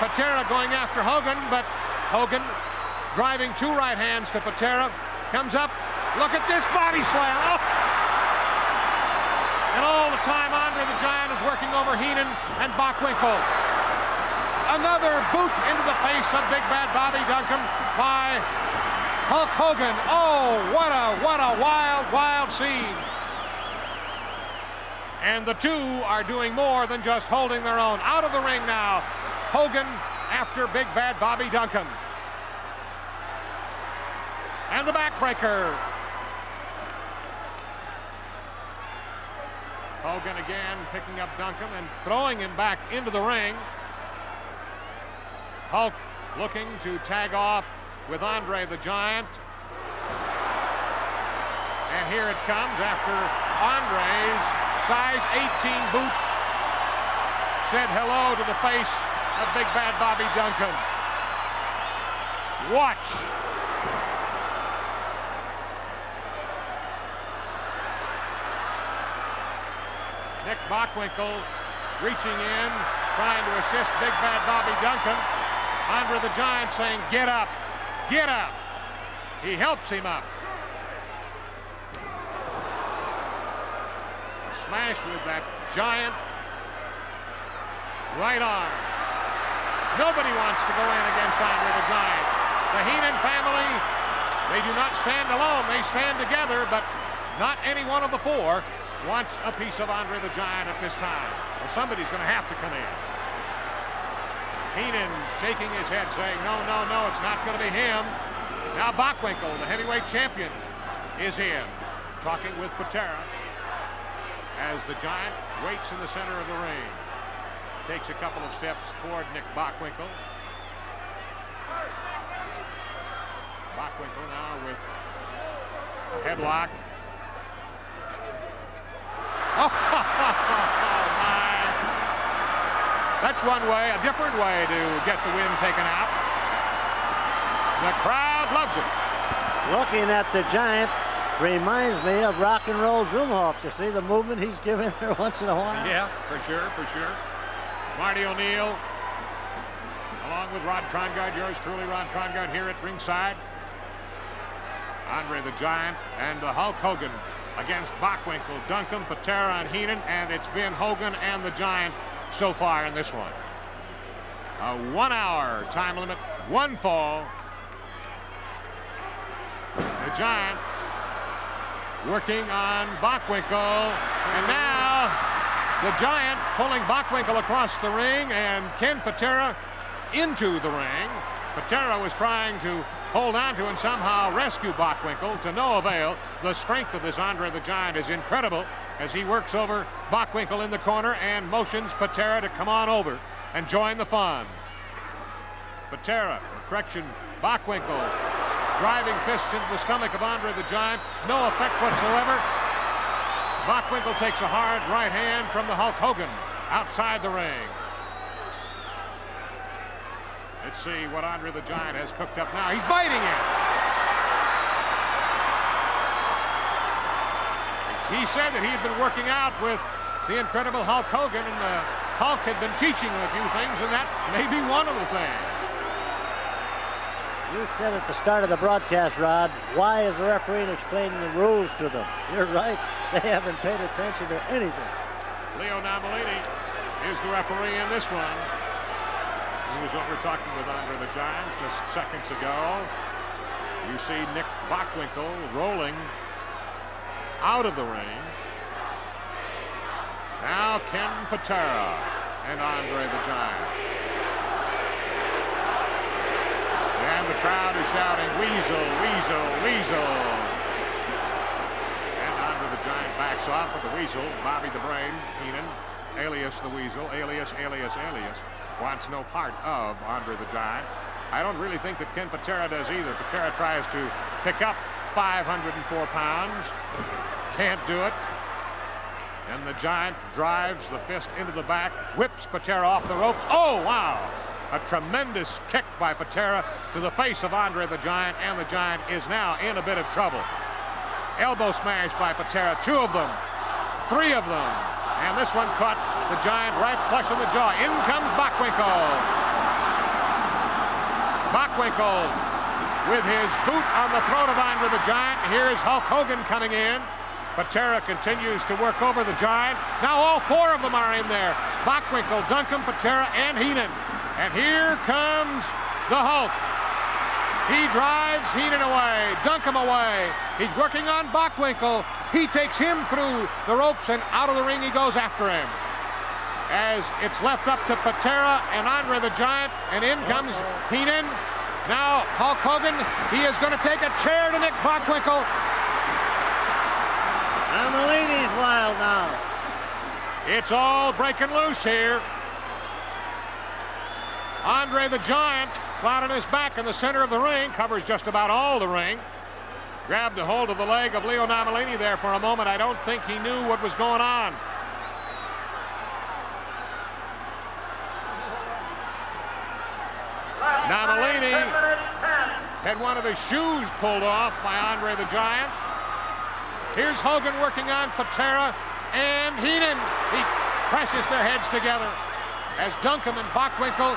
Patera going after Hogan, but Hogan driving 2 right hands to Patera. Comes up. Look at this body slam. Oh! And all the time, Andre the Giant is working over Heenan and Bockwinkel. Another boot into the face of Big Bad Bobby Duncombe by Hulk Hogan. Oh, what a wild, wild scene. And the 2 are doing more than just holding their own. Out of the ring now, Hogan after Big Bad Bobby Duncombe. And the backbreaker. Hogan again picking up Duncombe and throwing him back into the ring. Hulk looking to tag off with Andre the Giant. And here it comes after Andre's size 18 boot said hello to the face of Big Bad Bobby Duncombe. Watch. Nick Bockwinkel reaching in, trying to assist Big Bad Bobby Duncombe. Andre the Giant saying, get up, get up. He helps him up. A smash with that giant right arm. Nobody wants to go in against Andre the Giant. The Heenan family, they do not stand alone. They stand together, but not any one of the 4 wants a piece of Andre the Giant at this time. Well, somebody's going to have to come in. Heenan shaking his head saying, no, no, no, it's not going to be him. Now Bockwinkel, the heavyweight champion, is in, talking with Patera as the Giant waits in the center of the ring. Takes a couple of steps toward Nick Bockwinkel. Bockwinkel now with a headlock. Oh, my. That's one way, a different way to get the wind taken out. The crowd loves it. Looking at the Giant reminds me of Rock and Roll Zumhofe to see the movement he's giving there once in a while. Yeah, for sure, for sure. Marty O'Neill, along with Rod Trongard, yours truly, Rod Trongard, here at ringside. Andre the Giant and Hulk Hogan against Bockwinkel, Duncum, Patera, and Heenan, and it's been Hogan and the Giant so far in this one. A 1 hour time limit, one fall. The Giant working on Bockwinkel, and now the Giant pulling Bockwinkel across the ring and Ken Patera into the ring. Patera was trying to hold on to and somehow rescue Bockwinkel, to no avail. The strength of this Andre the Giant is incredible as he works over Bockwinkel in the corner and motions Patera to come on over and join the fun. Patera, or correction, Bockwinkel, driving fists into the stomach of Andre the Giant, no effect whatsoever. Bockwinkel takes a hard right hand from the Hulk Hogan outside the ring. Let's see what Andre the Giant has cooked up now. He's biting it. He said that he had been working out with the incredible Hulk Hogan, and the Hulk had been teaching him a few things, and that may be one of the things. You said at the start of the broadcast, Rod, why is the referee explaining the rules to them? You're right. They haven't paid attention to anything. Leo Namolini is the referee in this one. He was over talking with Andre the Giant just seconds ago. You see Nick Bockwinkel rolling out of the ring. Now Ken Patera and Andre the Giant. And the crowd is shouting, "Weasel, Weasel, Weasel." And Andre the Giant backs off with the Weasel. Bobby the Brain Heenan, alias the Weasel, alias, wants no part of Andre the Giant. I don't really think that Ken Patera does either. Patera tries to pick up 504 pounds. Can't do it. And the Giant drives the fist into the back, whips Patera off the ropes. Oh, wow! A tremendous kick by Patera to the face of Andre the Giant, and the Giant is now in a bit of trouble. Elbow smash by Patera, 2 of them, 3 of them. And this one caught the Giant right flush in the jaw. In comes Bockwinkel. Bockwinkel with his boot on the throat of Andre the Giant. Here's Hulk Hogan coming in. Patera continues to work over the Giant. Now all 4 of them are in there. Bockwinkel, Duncum, Patera, and Heenan. And here comes the Hulk. He drives Heenan away, Duncum away. He's working on Bockwinkel. He takes him through the ropes, and out of the ring he goes after him. As it's left up to Patera and Andre the Giant, and in comes Heenan. Now Hulk Hogan, he is going to take a chair to Nick Bockwinkel. Namolini's wild now. It's all breaking loose here. Andre the Giant, flat on his back in the center of the ring, covers just about all the ring. Grabbed a hold of the leg of Leo Namolini there for a moment. I don't think he knew what was going on. Namolini had one of his shoes pulled off by Andre the Giant. Here's Hogan working on Patera and Heenan. He presses their heads together as Duncum and Bockwinkel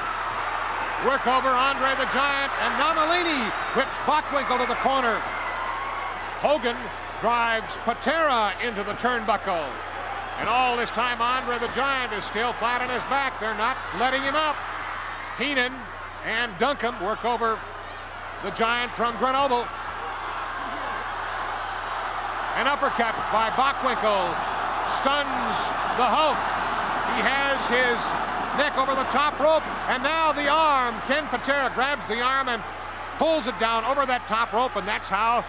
work over Andre the Giant, and Namolini whips Bockwinkel to the corner. Hogan drives Patera into the turnbuckle. And all this time, Andre the Giant is still flat on his back. They're not letting him up. Heenan and Duncum work over the Giant from Grenoble. An uppercut by Bockwinkel stuns the Hulk. He has his neck over the top rope, and now the arm. Ken Patera grabs the arm and pulls it down over that top rope, and that's how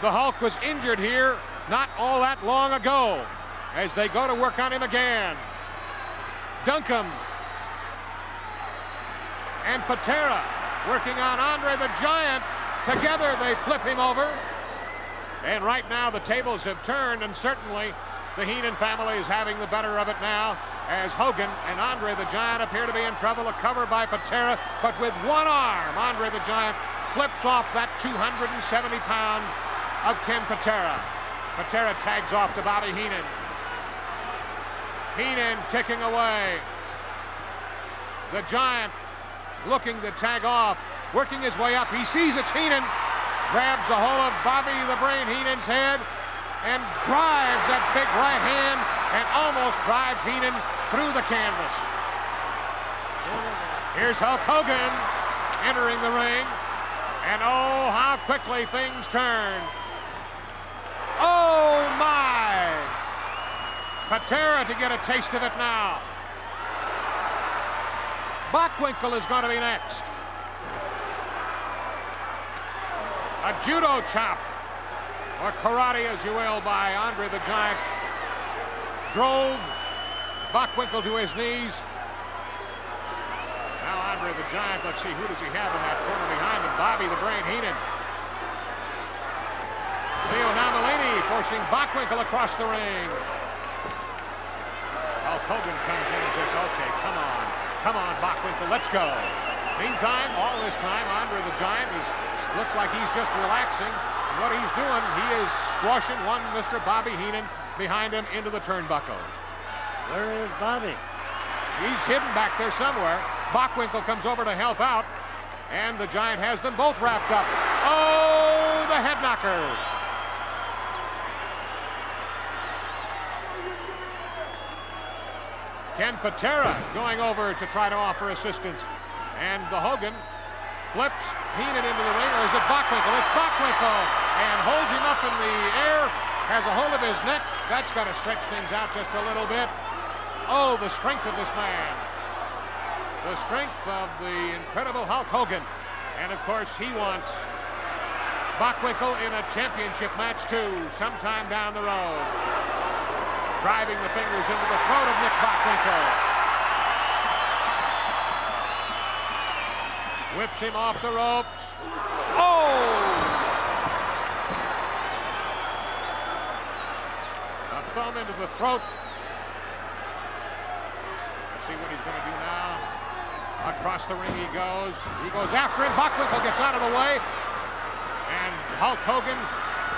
the Hulk was injured here not all that long ago, as they go to work on him again. Duncombe and Patera working on Andre the Giant. Together they flip him over. And right now the tables have turned, and certainly the Heenan family is having the better of it now, as Hogan and Andre the Giant appear to be in trouble. A cover by Patera, but with one arm, Andre the Giant flips off that 270 pounds of Ken Patera. Patera tags off to Bobby Heenan. Heenan kicking away. The Giant looking to tag off, working his way up. He sees it's Heenan, grabs a hold of Bobby the Brain Heenan's head and drives that big right hand and almost drives Heenan through the canvas. Here's Hulk Hogan entering the ring, and oh, how quickly things turn. Oh my! Patera to get a taste of it now. Bockwinkel is going to be next. A judo chop, or karate as you will, by Andre the Giant drove Bockwinkel to his knees. Now Andre the Giant, let's see, who does he have in that corner behind him? Bobby the Brain Heenan. Leo Namalini forcing Bockwinkel across the ring. Hulk Hogan comes in and says, okay, come on, Bockwinkel, let's go. Meantime, all this time, Andre the Giant looks like he's just relaxing. And what he's doing, he is squashing one Mr. Bobby Heenan behind him into the turnbuckle. Where is Bobby? He's hidden back there somewhere. Bockwinkel comes over to help out, and the Giant has them both wrapped up. Oh, the head knocker. Ken Patera going over to try to offer assistance. And the Hogan flips Heenan into the ring, or is it Bockwinkel? It's Bockwinkel, and holds him up in the air, has a hold of his neck. That's got to stretch things out just a little bit. Oh, the strength of this man. The strength of the incredible Hulk Hogan. And of course, he wants Bockwinkel in a championship match too, sometime down the road. Driving the fingers into the throat of Nick Bockwinkel. Whips him off the ropes. Oh! A thumb into the throat. Let's see what he's going to do now. Across the ring he goes. He goes after him. Bockwinkel gets out of the way. And Hulk Hogan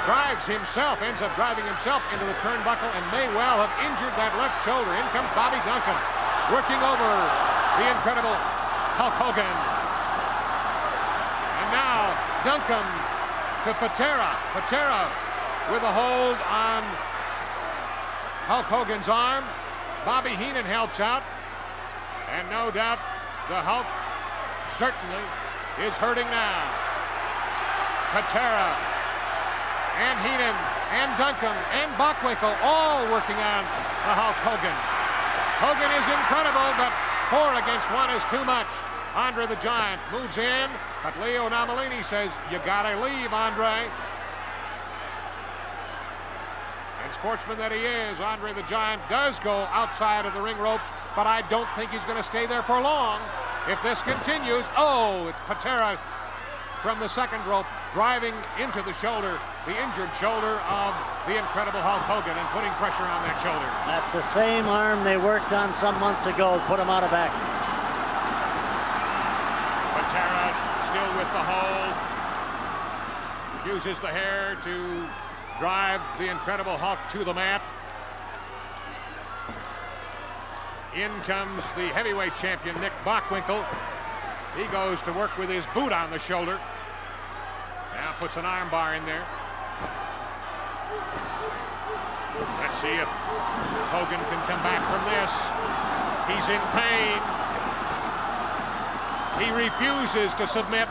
drives himself, ends up driving himself into the turnbuckle, and may well have injured that left shoulder. In comes Bobby Duncan, working over the incredible Hulk Hogan. And now Duncan to Patera. Patera with a hold on Hulk Hogan's arm. Bobby Heenan helps out. And no doubt the Hulk certainly is hurting now. Patera and Heenan and Duncan and Bockwinkel all working on the Hulk Hogan. Hogan is incredible, but 4 against 1 is too much. Andre the Giant moves in, but Leo Namalini says, you gotta leave, Andre. And sportsman that he is, Andre the Giant does go outside of the ring ropes, but I don't think he's gonna stay there for long. If this continues, oh, it's Patera from the second rope, driving into the shoulder, the injured shoulder of the incredible Hulk Hogan, and putting pressure on that shoulder. That's the same arm they worked on some months ago, put him out of action. Patera still with the hold. Uses the hair to drive the incredible Hulk to the mat. In comes the heavyweight champion, Nick Bockwinkel. He goes to work with his boot on the shoulder. Now puts an arm bar in there. Let's see if Hogan can come back from this. He's in pain. He refuses to submit.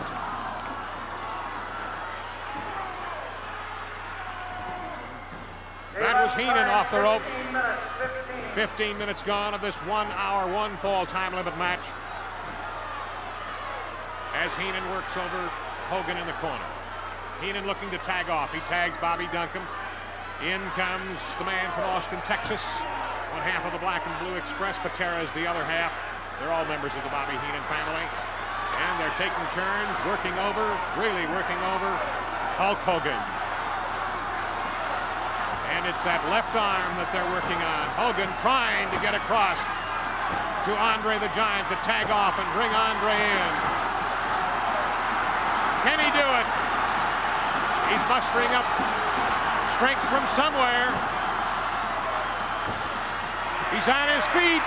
That was Heenan off the ropes. 15 minutes gone of this 1 hour, 1 fall time limit match. As Heenan works over Hogan in the corner. Heenan looking to tag off. He tags Bobby Duncombe. In comes the man from Austin, Texas. One half of the Black and Blue Express. Patera is the other half. They're all members of the Bobby Heenan family. And they're taking turns, working over, really working over Hulk Hogan. And it's that left arm that they're working on. Hogan trying to get across to Andre the Giant to tag off and bring Andre in. Can he do it? He's mustering up strength from somewhere. He's on his feet.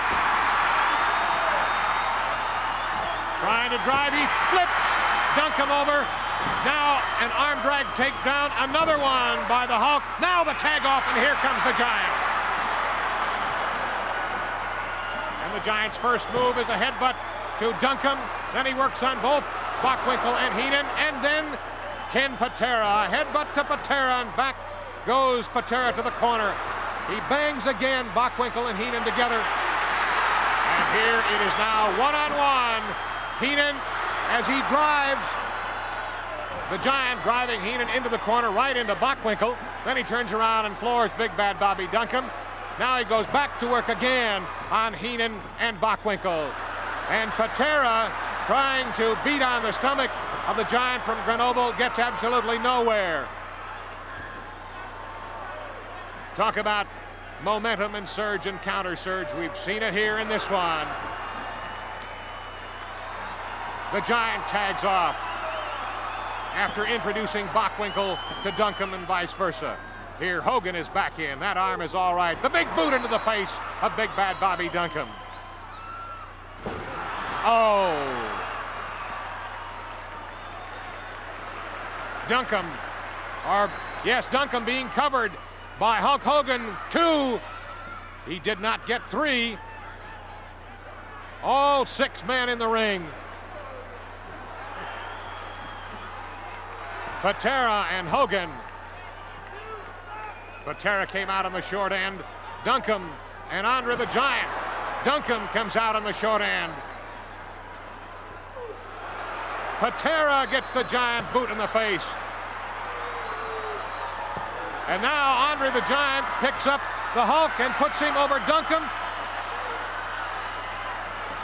Trying to drive, he flips Duncombe over. Now an arm drag takedown, another one by the Hulk. Now the tag off, and here comes the Giant. And the Giant's first move is a headbutt to Duncombe. Then he works on both Bockwinkel and Heenan, and then Ken Patera. A headbutt to Patera, and back goes Patera to the corner. He bangs again, Bockwinkel and Heenan together. And here it is now one-on-one. Heenan, as he drives, the Giant driving Heenan into the corner, right into Bockwinkel. Then he turns around and floors Big Bad Bobby Duncombe. Now he goes back to work again on Heenan and Bockwinkel. And Patera, trying to beat on the stomach of the Giant from Grenoble, gets absolutely nowhere. Talk about momentum and surge and counter surge. We've seen it here in this one. The Giant tags off after introducing Bockwinkel to Duncombe and vice versa. Here Hogan is back in. That arm is all right. The big boot into the face of Big Bad Bobby Duncombe. Oh. Duncombe, Duncombe being covered by Hulk Hogan. 2. He did not get 3. All 6 men in the ring. Patera and Hogan. Patera came out on the short end. Duncombe and Andre the Giant. Duncombe comes out on the short end. Patera gets the Giant boot in the face. And now Andre the Giant picks up the Hulk and puts him over Duncombe.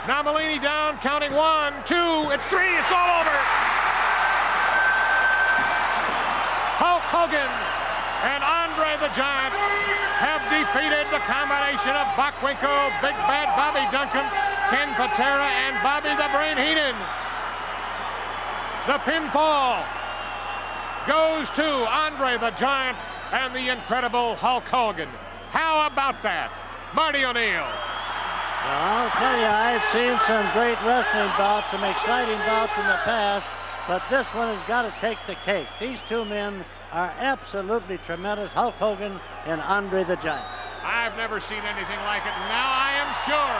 Now Malini down, counting 1, 2, it's 3, it's all over. Hulk Hogan and Andre the Giant have defeated the combination of Bockwinkel, Big Bad Bobby Duncombe, Ken Patera, and Bobby the Brain Heenan. The pinfall goes to Andre the Giant and the incredible Hulk Hogan. How about that? Marty O'Neill. Well, I'll tell you, I've seen some great wrestling bouts, some exciting bouts in the past, but this one has got to take the cake. These 2 men are absolutely tremendous, Hulk Hogan and Andre the Giant. I've never seen anything like it. Now I am sure,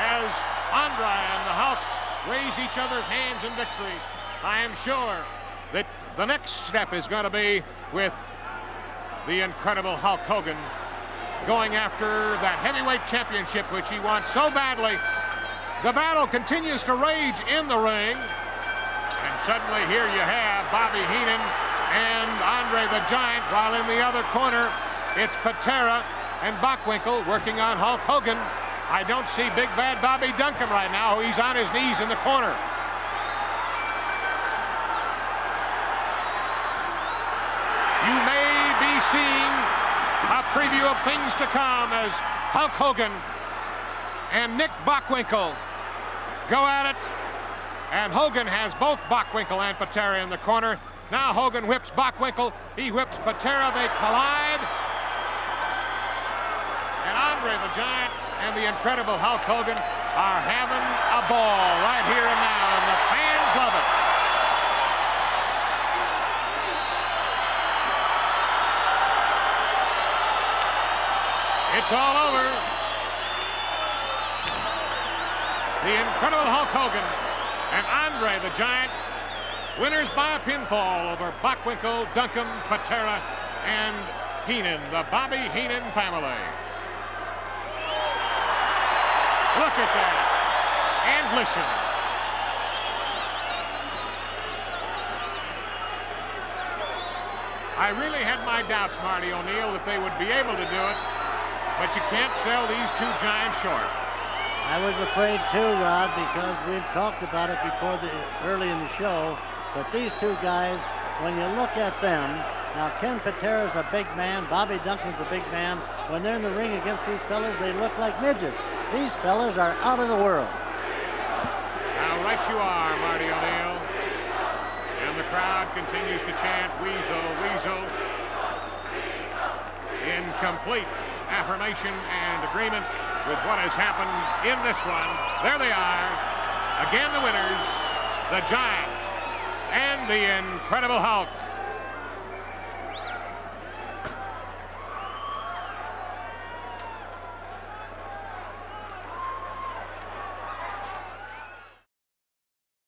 as Andre and the Hulk raise each other's hands in victory, I am sure that the next step is going to be with the incredible Hulk Hogan going after that heavyweight championship, which he wants so badly. The battle continues to rage in the ring. And suddenly here you have Bobby Heenan and Andre the Giant, while in the other corner, it's Patera and Bockwinkel working on Hulk Hogan. I don't see Big Bad Bobby Duncombe right now. He's on his knees in the corner. You may be seeing a preview of things to come as Hulk Hogan and Nick Bockwinkel go at it. And Hogan has both Bockwinkel and Patera in the corner. Now Hogan whips Bockwinkel. He whips Patera. They collide. And Andre the Giant and the incredible Hulk Hogan are having a ball right here and now. And the fans love it. It's all over. The incredible Hulk Hogan and Andre the Giant, winners by a pinfall over Bockwinkel, Duncombe, Patera, and Heenan, the Bobby Heenan family. Look at that. And listen. I really had my doubts, Marty O'Neill, that they would be able to do it, but you can't sell these two giants short. I was afraid too, Rod, because we've talked about it before early in the show. But these two guys, when you look at them, now Ken Patera's a big man, Bobby Duncan's a big man. When they're in the ring against these fellas, they look like midgets. These fellas are out of the world. Now, right you are, Marty O'Neill. And the crowd continues to chant, Weasel, Weasel, in complete affirmation and agreement with what has happened in this one. There they are. Again, the winners, the Giant and the Incredible Hulk.